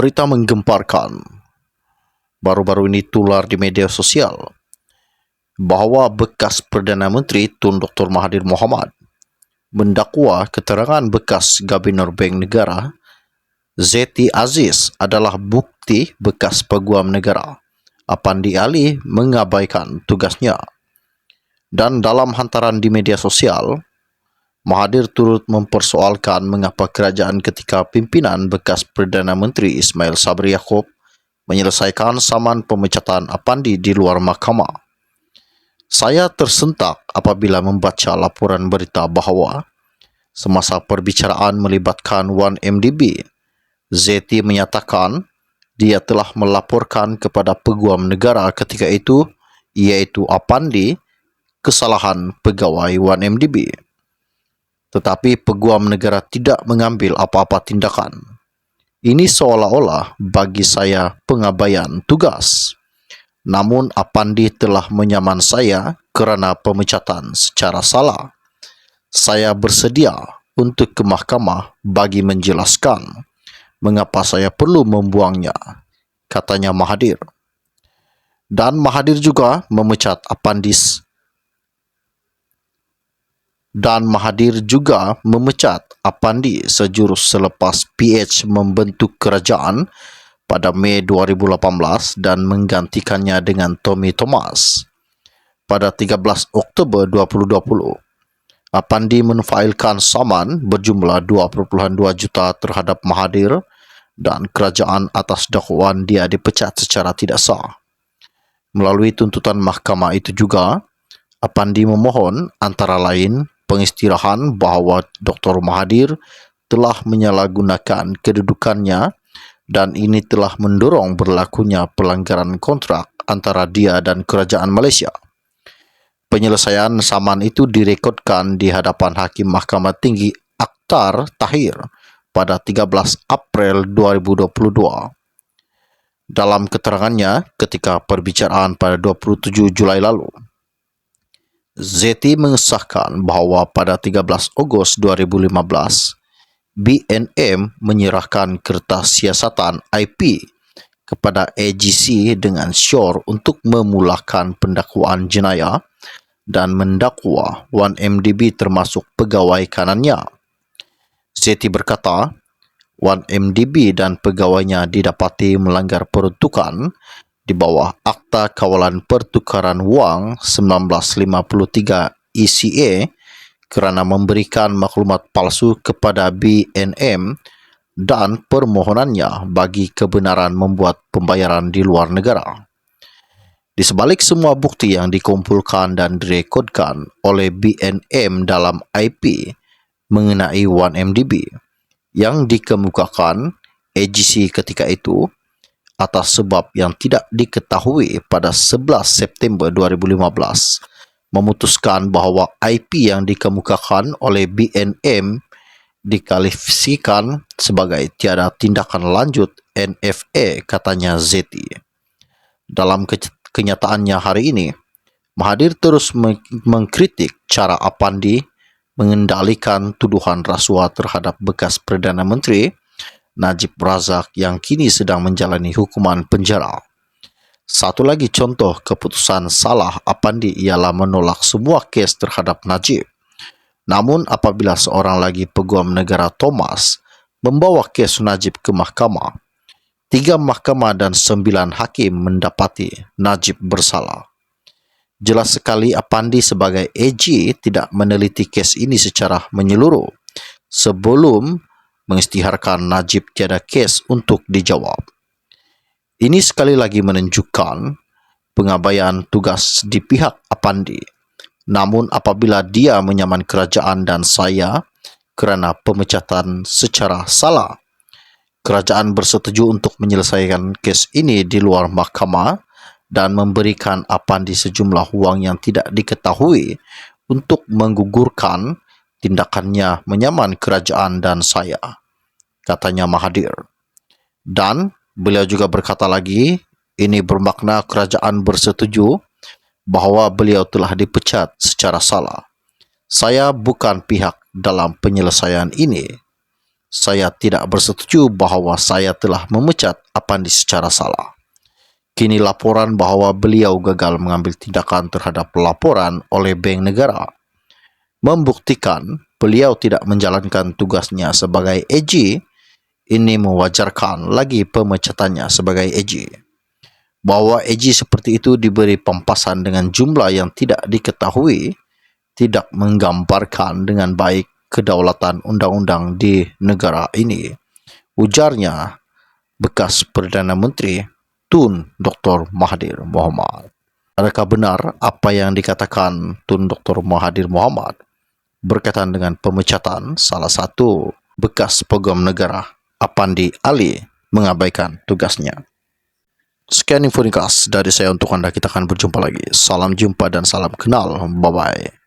Berita menggemparkan baru-baru ini tular di media sosial bahawa bekas Perdana Menteri Tun Dr. Mahathir Mohamad mendakwa keterangan bekas Gubernur Bank Negara Zeti Aziz adalah bukti bekas peguam negara Apandi Ali mengabaikan tugasnya. Dan dalam hantaran di media sosial, Mahathir turut mempersoalkan mengapa kerajaan ketika pimpinan bekas Perdana Menteri Ismail Sabri Yaakob menyelesaikan saman pemecatan Apandi di luar mahkamah. Saya tersentak apabila membaca laporan berita bahawa semasa perbicaraan melibatkan 1MDB, Zeti menyatakan dia telah melaporkan kepada peguam negara ketika itu, iaitu Apandi, kesalahan pegawai 1MDB. Tetapi peguam negara tidak mengambil apa-apa tindakan. Ini seolah-olah bagi saya pengabaian tugas. Namun Apandi telah menyaman saya kerana pemecatan secara salah. Saya bersedia untuk ke mahkamah bagi menjelaskan mengapa saya perlu membuangnya, katanya Mahathir. Dan Mahathir juga memecat Apandi sejurus selepas PH membentuk kerajaan pada Mei 2018 dan menggantikannya dengan Tommy Thomas. Pada 13 Oktober 2020, Apandi menfailkan saman berjumlah 2.2 juta terhadap Mahathir dan kerajaan atas dakwaan dia dipecat secara tidak sah. Melalui tuntutan mahkamah itu juga, Apandi memohon antara lain pengistirahan bahawa Dr. Mahathir telah menyalahgunakan kedudukannya dan ini telah mendorong berlakunya pelanggaran kontrak antara dia dan kerajaan Malaysia. Penyelesaian saman itu direkodkan di hadapan Hakim Mahkamah Tinggi Akhtar Tahir pada 13 April 2022. Dalam keterangannya ketika perbicaraan pada 27 Julai lalu, Zeti mengesahkan bahawa pada 13 Ogos 2015, BNM menyerahkan kertas siasatan IP kepada AGC dengan syor untuk memulakan pendakwaan jenayah dan mendakwa 1MDB termasuk pegawai kanannya. Zeti berkata, 1MDB dan pegawainya didapati melanggar peruntukan di bawah Akta Kawalan Pertukaran Wang 1953 ECA kerana memberikan maklumat palsu kepada BNM dan permohonannya bagi kebenaran membuat pembayaran di luar negara. Di sebalik semua bukti yang dikumpulkan dan direkodkan oleh BNM dalam IP mengenai 1MDB yang dikemukakan AGC ketika itu, atas sebab yang tidak diketahui pada 11 September 2015, memutuskan bahawa IP yang dikemukakan oleh BNM dikualifikasikan sebagai tiada tindakan lanjut NFA, katanya Zeti. Dalam kenyataannya hari ini, Mahathir terus mengkritik cara Apandi mengendalikan tuduhan rasuah terhadap bekas Perdana Menteri Najib Razak yang kini sedang menjalani hukuman penjara. Satu lagi contoh keputusan salah Apandi ialah menolak semua kes terhadap Najib. Namun apabila seorang lagi peguam negara Thomas membawa kes Najib ke mahkamah, 3 mahkamah dan 9 hakim mendapati Najib bersalah. Jelas sekali Apandi sebagai AG tidak meneliti kes ini secara menyeluruh sebelum mengisytiharkan Najib tiada kes untuk dijawab. Ini sekali lagi menunjukkan pengabaian tugas di pihak Apandi. Namun apabila dia menyaman kerajaan dan saya kerana pemecatan secara salah, kerajaan bersetuju untuk menyelesaikan kes ini di luar mahkamah dan memberikan Apandi sejumlah wang yang tidak diketahui untuk menggugurkan tindakannya menyaman kerajaan dan saya, katanya Mahathir. Dan beliau juga berkata lagi, ini bermakna kerajaan bersetuju bahawa beliau telah dipecat secara salah. Saya bukan pihak dalam penyelesaian ini. Saya tidak bersetuju bahawa saya telah memecat Apandi secara salah. Kini laporan bahawa beliau gagal mengambil tindakan terhadap laporan oleh Bank Negara membuktikan beliau tidak menjalankan tugasnya sebagai AG. Ini mewajarkan lagi pemecatannya sebagai AG. Bahawa AG seperti itu diberi pampasan dengan jumlah yang tidak diketahui tidak menggambarkan dengan baik kedaulatan undang-undang di negara ini, ujarnya bekas Perdana Menteri Tun Dr. Mahathir Mohamad. Adakah benar apa yang dikatakan Tun Dr. Mahathir Mohamad berkaitan dengan pemecatan salah satu bekas pegawai negara Apandi Ali mengabaikan tugasnya? Sekian info ringkas dari saya untuk Anda. Kita akan berjumpa lagi. Salam jumpa dan salam kenal. Bye-bye.